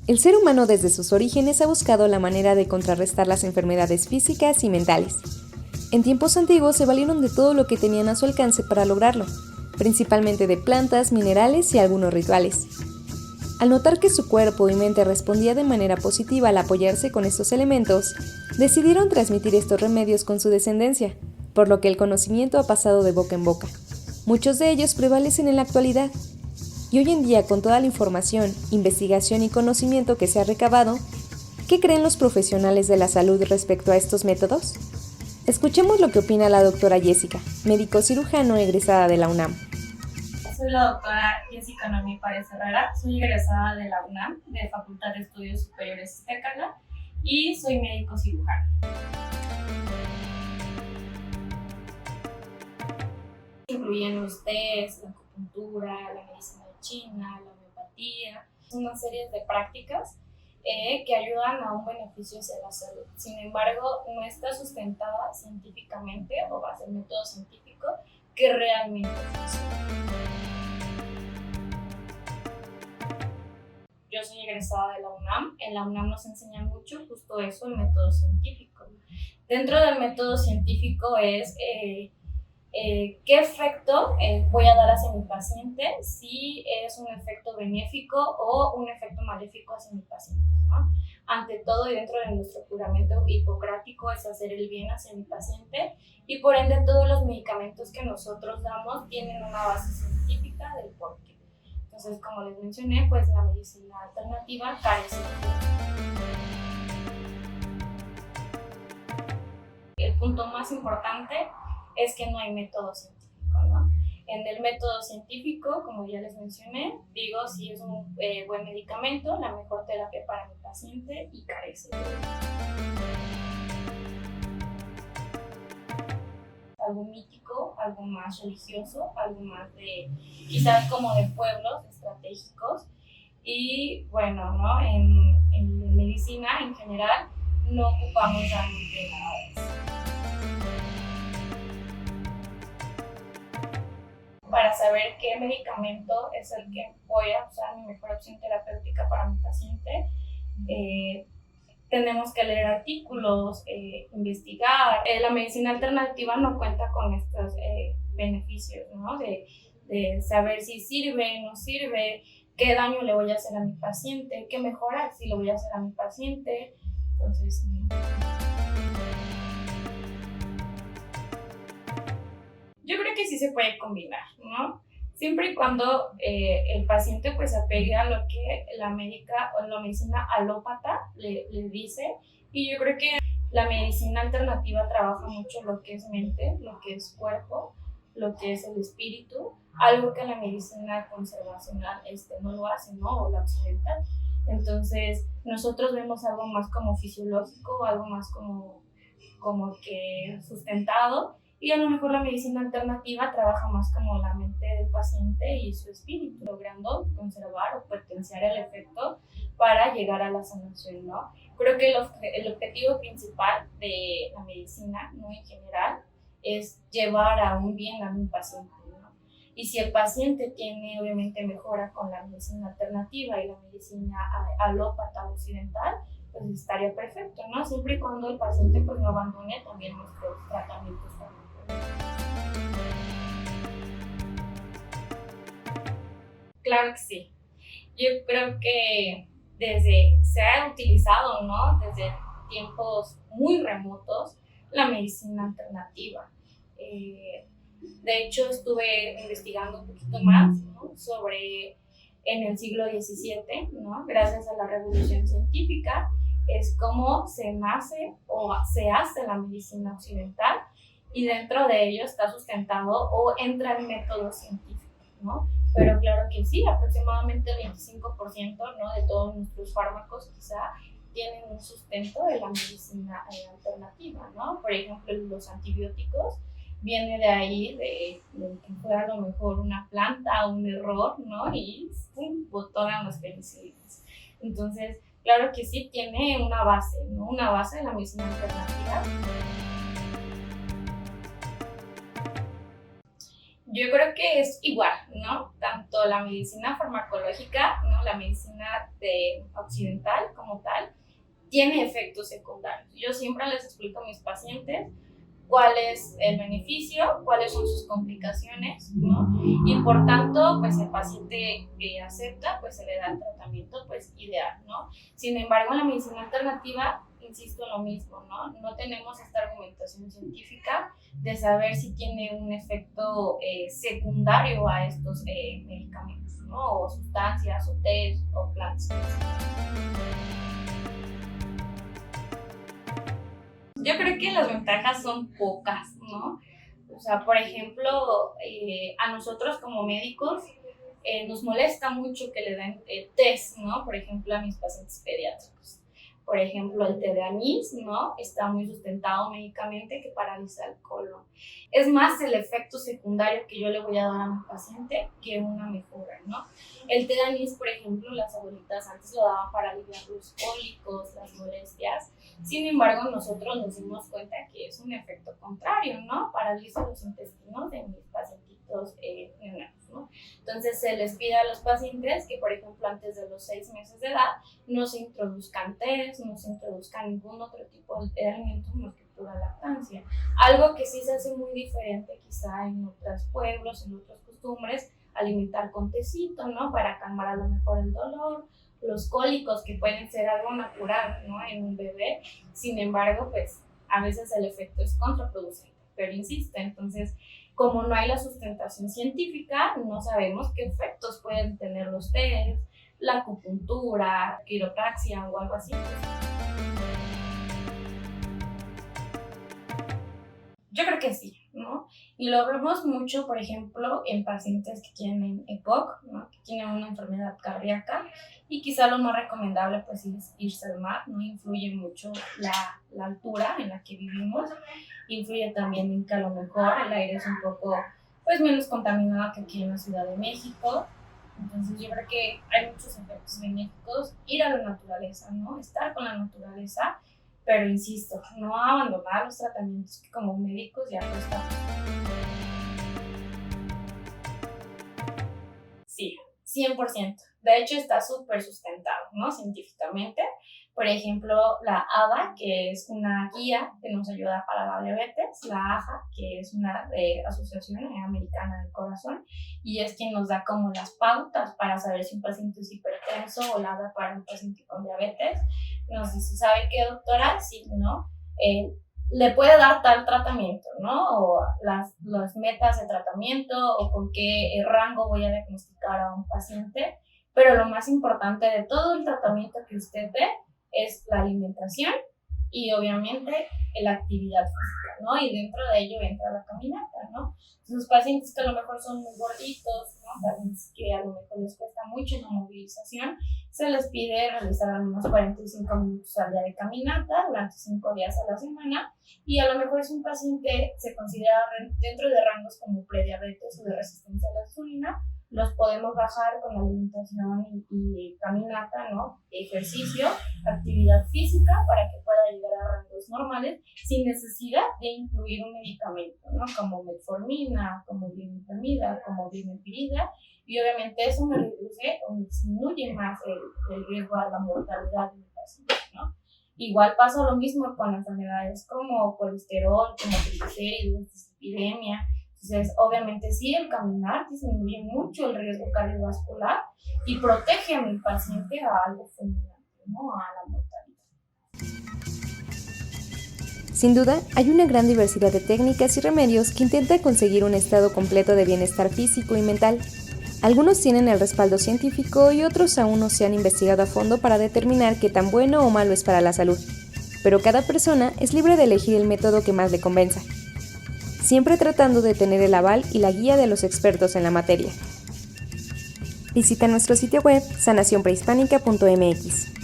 El ser humano desde sus orígenes ha buscado la manera de contrarrestar las enfermedades físicas y mentales. En tiempos antiguos se valieron de todo lo que tenían a su alcance para lograrlo, principalmente de plantas, minerales y algunos rituales. Al notar que su cuerpo y mente respondía de manera positiva al apoyarse con estos elementos, decidieron transmitir estos remedios con su descendencia, por lo que el conocimiento ha pasado de boca en boca. Muchos de ellos prevalecen en la actualidad. Y hoy en día, con toda la información, investigación y conocimiento que se ha recabado, ¿qué creen los profesionales de la salud respecto a estos métodos? Escuchemos lo que opina la doctora Jessica, médico cirujano egresada de la UNAM. Soy la doctora Jessica Noemí Párez Herrera, soy egresada de la UNAM, de Facultad de Estudios Superiores Iztacala, y soy médico cirujano. Incluyen los test, la acupuntura, la medicina china, la homeopatía, una serie de prácticas que ayudan a un beneficio hacia la salud. Sin embargo, no está sustentada científicamente o base en método científico que realmente funcione. Yo soy egresada de la UNAM. En la UNAM nos enseñan mucho justo eso, el método científico. Dentro del método científico es qué efecto voy a dar hacia mi paciente, si es un efecto benéfico o un efecto maléfico hacia mi paciente, ¿no? Ante todo, y dentro de nuestro juramento hipocrático, es hacer el bien hacia mi paciente, y por ende todos los medicamentos que nosotros damos tienen una base científica del porqué. Entonces, como les mencioné, pues la medicina alternativa carece de el punto más importante es que no hay método científico, ¿no? En el método científico, como ya les mencioné, digo si es un buen medicamento, la mejor terapia para mi paciente, y carece de algo mítico, algo más religioso, algo más de quizás como de pueblos estratégicos. Y bueno, ¿no? En medicina en general no ocupamos realmente nada de eso. Para saber qué medicamento es el que voy a usar, mi mejor opción terapéutica para mi paciente, tenemos que leer artículos, investigar. La medicina alternativa no cuenta con estos beneficios, ¿no? De saber si sirve, no sirve, qué daño le voy a hacer a mi paciente, qué mejora si lo voy a hacer a mi paciente. Entonces, yo creo que sí se puede combinar, ¿no? Siempre y cuando el paciente pues se apegue a lo que la médica o la medicina alópata le dice. Y yo creo que la medicina alternativa trabaja mucho lo que es mente, lo que es cuerpo, lo que es el espíritu, algo que la medicina conservacional no lo hace, ¿no? O la occidental. Entonces, nosotros vemos algo más como fisiológico, algo más como que sustentado, y a lo mejor la medicina alternativa trabaja más como la mente del paciente y su espíritu, logrando conservar o potenciar el efecto para llegar a la sanación, ¿no? Creo que el objetivo principal de la medicina, ¿no? En general, es llevar a un bien a mi paciente, ¿no? Y si el paciente tiene, obviamente, mejora con la medicina alternativa y la medicina alópata occidental, pues estaría perfecto, ¿no? Siempre y cuando el paciente pues no abandone también nuestros tratamientos. Claro que sí. Yo creo que se ha utilizado, ¿no? Desde tiempos muy remotos, la medicina alternativa. De hecho, estuve investigando un poquito más, ¿no? Sobre en el siglo XVII, ¿no? Gracias a la revolución científica, es como se nace o se hace la medicina occidental, y dentro de ello está sustentado o entra el método científico, ¿no? Pero claro que sí, aproximadamente el 25%, ¿no? De todos nuestros fármacos quizá tienen un sustento de la medicina alternativa, ¿no? Por ejemplo, los antibióticos viene de ahí, de que fue a lo mejor una planta, un error, ¿no? Y ¡pum!, botaron los penicilinos. Entonces, claro que sí tiene una base, ¿no? Una base de la medicina alternativa. Yo creo que es igual, ¿no? Tanto tanto la medicina farmacológica, ¿no? La medicina occidental como tal, tiene efectos secundarios. Yo siempre les explico a mis pacientes cuál es el beneficio, cuáles son sus complicaciones, ¿no? Y por tanto, pues el paciente acepta, pues se le da el tratamiento pues ideal, ¿no? Sin embargo, en la medicina alternativa, insisto en lo mismo, ¿no? No tenemos esta argumentación científica de saber si tiene un efecto secundario a estos medicamentos, ¿no? O sustancias, o test, o plantas. Yo creo que las ventajas son pocas, ¿no? O sea, por ejemplo, a nosotros como médicos nos molesta mucho que le den test, ¿no? Por ejemplo, a mis pacientes pediátricos. Por ejemplo, el té de anís, ¿no? Está muy sustentado médicamente que paraliza el colon. Es más el efecto secundario que yo le voy a dar a mi paciente que una mejora, ¿no? El té de anís, por ejemplo, las abuelitas antes lo daban para aliviar los cólicos, las molestias. Sin embargo, nosotros nos dimos cuenta que es un efecto contrario, ¿no? Paraliza los intestinos de mis pacientitos neonatos, ¿no? Entonces, se les pide a los pacientes que, por ejemplo, antes de los 6 meses de edad, no se introduzcan tés, no se introduzcan ningún otro tipo de alimento más que pura lactancia. Algo que sí se hace muy diferente quizá en otros pueblos, en otras costumbres, alimentar con tecito, ¿no? Para calmar a lo mejor el dolor, los cólicos que pueden ser algo natural, ¿no? En un bebé. Sin embargo, pues a veces el efecto es contraproducente, pero insisto, entonces como no hay la sustentación científica, no sabemos qué efectos pueden tener los test, la acupuntura, quiropraxia o algo así. Yo creo que sí, ¿no? Y lo vemos mucho, por ejemplo, en pacientes que tienen EPOC, ¿no? Que tienen una enfermedad cardíaca, y quizá lo más recomendable pues es irse al mar, ¿no? Influye mucho la altura en la que vivimos, influye también en que a lo mejor el aire es un poco pues menos contaminado que aquí en la Ciudad de México. Entonces yo creo que hay muchos efectos benéficos, ir a la naturaleza, ¿no? Estar con la naturaleza, pero insisto, no abandonar los tratamientos que como médicos ya no estamos. Sí, 100%. De hecho, está súper sustentado, ¿no? Científicamente. Por ejemplo, la ADA, que es una guía que nos ayuda para la diabetes, la AJA, que es una asociación americana del corazón, y es quien nos da como las pautas para saber si un paciente es hipertenso, o la ADA para un paciente con diabetes. Nos dice, ¿sabe qué, doctora? Sí, ¿no? Le puede dar tal tratamiento, ¿no? O las metas de tratamiento, o con qué rango voy a diagnosticar a un paciente. Pero lo más importante de todo el tratamiento que usted ve es la alimentación y obviamente la actividad física, ¿no? Y dentro de ello entra la caminata, ¿no? Los pacientes que a lo mejor son muy gorditos, ¿no? Pacientes que a lo mejor les cuesta mucho la movilización, se les pide realizar unos 45 minutos al día de caminata durante 5 días a la semana, y a lo mejor si un paciente se considera dentro de rangos como prediabetes o de resistencia a la insulina, los podemos bajar con alimentación y caminata, ¿no? Ejercicio, actividad física para que pueda llegar a rangos normales sin necesidad de incluir un medicamento, ¿no? Como metformina, como glimetamida, como glimepirida, y obviamente eso me reduce o me disminuye más el riesgo a la mortalidad del paciente, ¿no? Igual pasa lo mismo con enfermedades como colesterol, como triglicéridos, dislipidemia. Entonces, obviamente sí, el caminar disminuye mucho el riesgo cardiovascular y protege a mi paciente a algo fulminante, ¿no? A la mortalidad. Sin duda, hay una gran diversidad de técnicas y remedios que intentan conseguir un estado completo de bienestar físico y mental. Algunos tienen el respaldo científico y otros aún no se han investigado a fondo para determinar qué tan bueno o malo es para la salud. Pero cada persona es libre de elegir el método que más le convenza, siempre tratando de tener el aval y la guía de los expertos en la materia. Visita nuestro sitio web sanacionprehispánica.mx.